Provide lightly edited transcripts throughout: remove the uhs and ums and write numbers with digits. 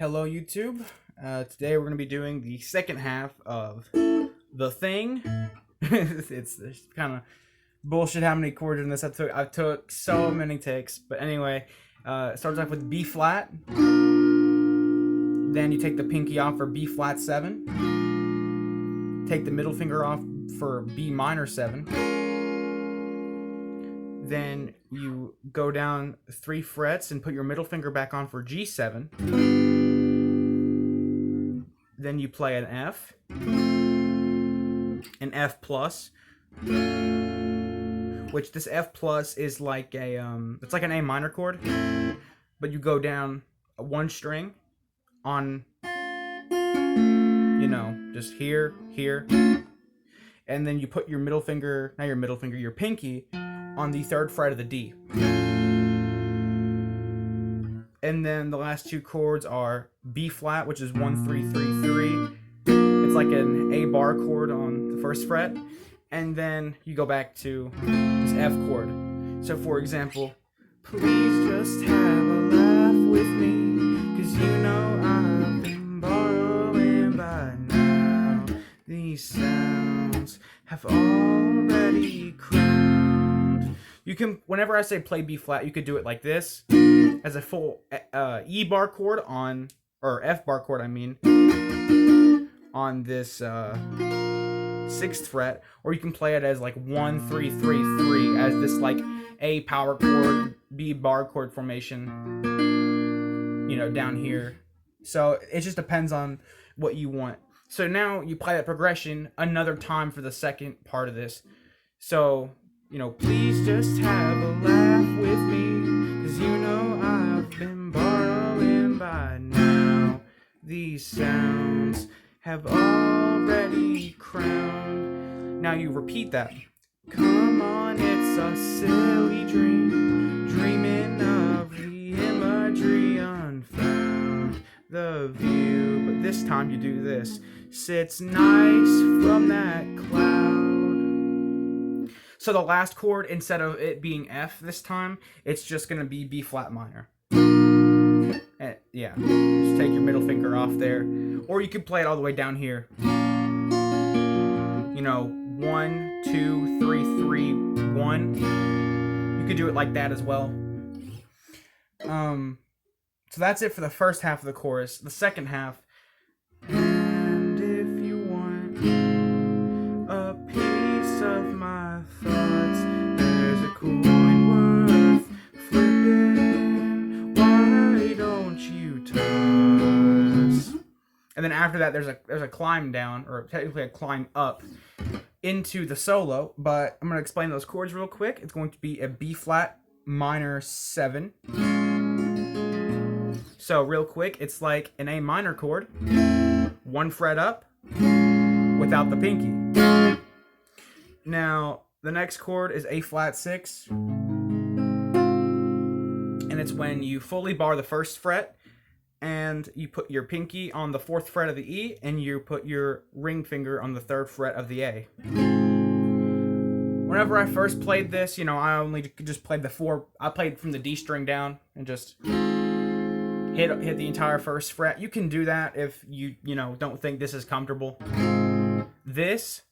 Hello YouTube. Today we're going to be doing the second half of The Thing. it's kind of bullshit how many chords in this. I took so many takes. But anyway, it starts off with B flat. Then you take the pinky off for B flat 7. Take the middle finger off for B minor 7. Then you go down 3 frets and put your middle finger back on for G7. Then you play an F, an F plus, which this F plus is like a it's like an A minor chord, but you go down 1 string on, just here, and then you put your middle finger, your pinky, on the 3rd fret of the D. And then the last 2 chords are B flat, which is 1 3 3 3. It's like an A bar chord on the 1st fret, and then you go back to this F chord. So for example, please just have a laugh with me, 'cause you know I've been borrowing by now. These sounds have already crowned. You can, whenever I say play B flat, you could do it like this, as a full E bar chord on, or F bar chord, I mean, on this 6th fret, or you can play it as like 1 3 3 3, as this like A power chord, B bar chord formation, down here. So it just depends on what you want. So now you play that progression another time for the second part of this. So, please just have a laugh with me, 'cause you know I've been borrowing by now. These sounds have already crowned. Now you repeat that. Come on, it's a silly dream, dreaming of the imagery unfound. The view, but this time you do this, sits nice from that cloud. So the last chord, instead of it being F this time, it's just going to be B flat minor. And yeah, just take your middle finger off there. Or you could play it all the way down here. 1 2 3 3 1. You could do it like that as well. So that's it for the first half of the chorus. The second half. And if you want a piece of my thoughts, there's a coin worth flipping. Why don't you toss? And then after that, there's a climb down, or technically a climb up into the solo. But I'm gonna explain those chords real quick. It's going to be a B flat minor 7. So real quick, it's like an A minor chord, 1 fret up, without the pinky. Now, the next chord is A flat 6. And it's when you fully bar the 1st fret, and you put your pinky on the 4th fret of the E, and you put your ring finger on the 3rd fret of the A. Whenever I first played this, I only just played I played from the D string down, and just hit the entire 1st fret. You can do that if you don't think this is comfortable. This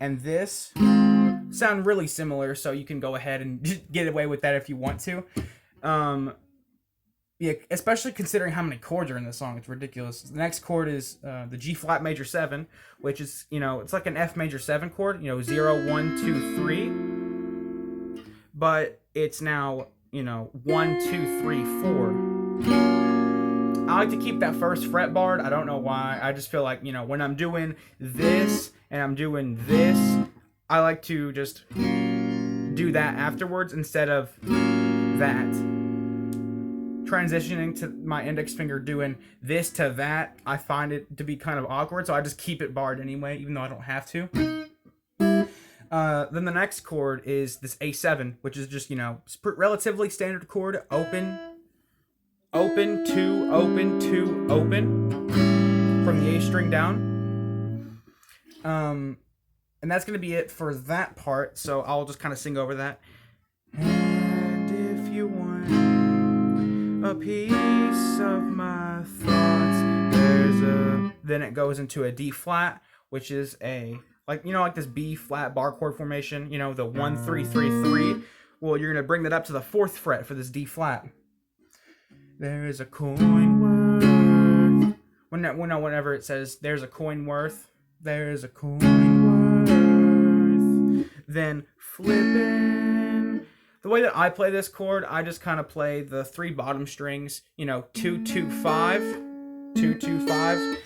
and this sound really similar, so you can go ahead and get away with that if you want to. Yeah, especially considering how many chords are in this song, it's ridiculous. The next chord is the G flat major 7, which is it's like an F major 7 chord. 0 1 2 3, but it's now 1 2 3 4. I like to keep that 1st fret barred. I don't know why. I just feel like, when I'm doing this and I'm doing this, I like to just do that afterwards instead of that. Transitioning to my index finger doing this to that, I find it to be kind of awkward, so I just keep it barred anyway, even though I don't have to. Then the next chord is this A7, which is just, relatively standard chord, open, 2, open, 2, open, from the A string down. And that's going to be it for that part, so I'll just kind of sing over that. And if you want a piece of my thoughts. Then it goes into a D flat, which is a like this B flat bar chord formation. The 1 3 3 3. Well, you're gonna bring that up to the 4th fret for this D flat. There is a coin worth. Whenever it says there's a coin worth, there's a coin worth. Then flipping. The way that I play this chord, I just kind of play the 3 bottom strings, 2 2 5, 2 2 5.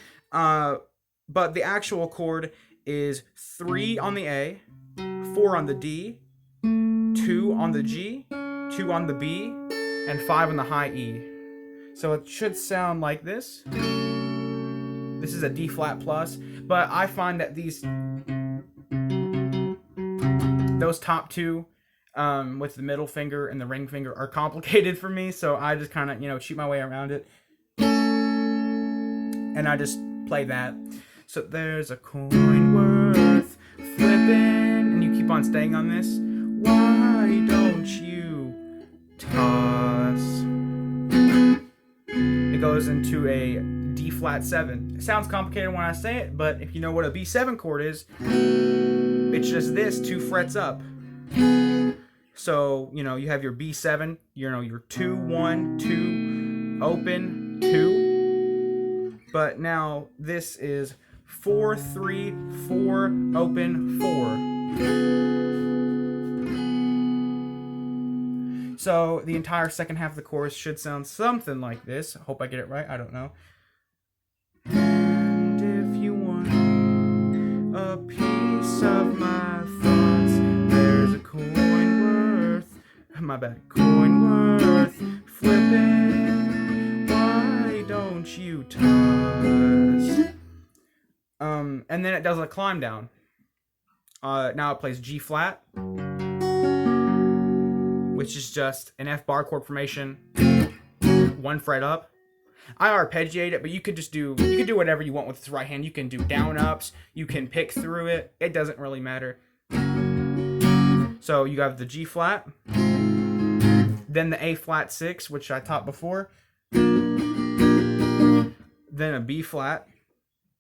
But the actual chord is 3 on the A, 4 on the D, 2 on the G, 2 on the B, and 5 on the high E. So it should sound like this. This is a D flat plus, but I find that those top 2 with the middle finger and the ring finger are complicated for me, so I just kind of cheat my way around it, and I just play that. So there's a coin worth flipping, and you keep on staying on this. Why don't you toss? It goes into a D flat 7. It sounds complicated when I say it, but if you know what a B7 chord is, it's just this 2 frets up. So, you have your B7, your 2 1 2 open 2. But now this is 4 3 4 open 4. So the entire second half of the chorus should sound something like this. I hope I get it right. I don't know. And if you want a piece of my thoughts, there's a coin worth. My bad. Coin worth flipping. Why don't you toss? And then it does a climb down. Now it plays G flat, which is just an F bar chord formation, 1 fret up. I arpeggiate it, but you could do whatever you want with this right hand. You can do down ups, you can pick through it. It doesn't really matter. So you have the G flat, then the A flat 6, which I taught before, then a B flat,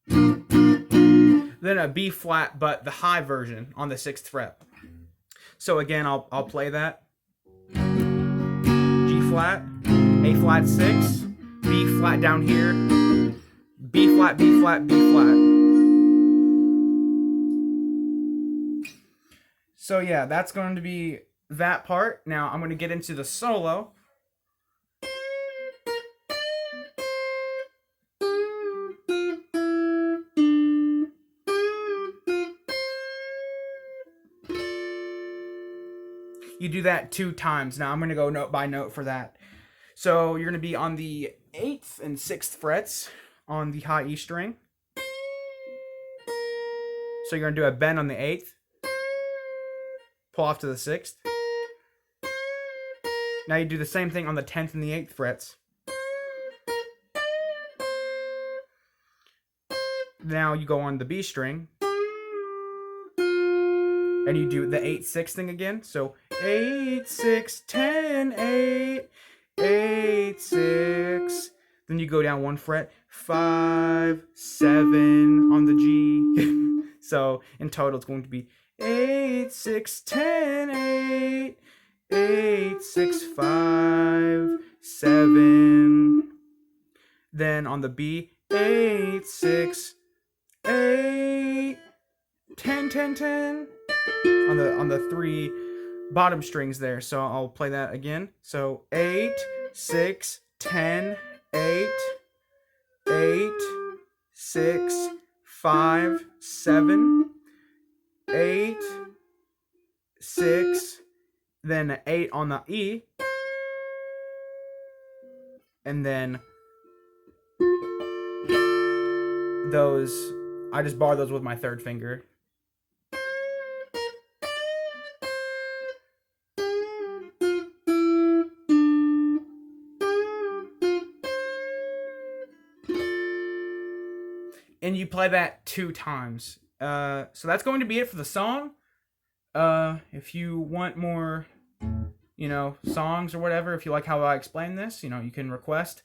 then a B flat, but the high version on the 6th fret. So again, I'll play that. G flat, A flat 6, B flat down here, B flat, B flat, B flat. So yeah, that's going to be that part. Now I'm going to get into the solo. You do that 2 times. Now I'm going to go note by note for that. So you're going to be on the 8th and 6th frets on the high E string. So you're going to do a bend on the 8th, pull off to the 6th. Now you do the same thing on the 10th and the 8th frets. Now you go on the B string, and you do the 8 6 thing again. So 8 6 10 8 8 6. Then you go down 1 fret, 5 7 on the G. So in total it's going to be 8 6 10 8 8 6 5 7. Then on the B, 8 6 8 10 10 10 on the 3 bottom strings there. So I'll play that again. So 8 6 10 8 8 6 5 7 8 6, then 8 on the E, and then those, I just bar those with my 3rd finger. And you play that 2 times. So that's going to be it for the song. If you want more songs or whatever. If you like how I explain this, you can request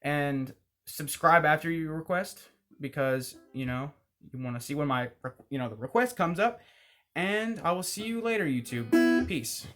and subscribe after you request, because you want to see when my the request comes up. And I will see you later, YouTube. Peace.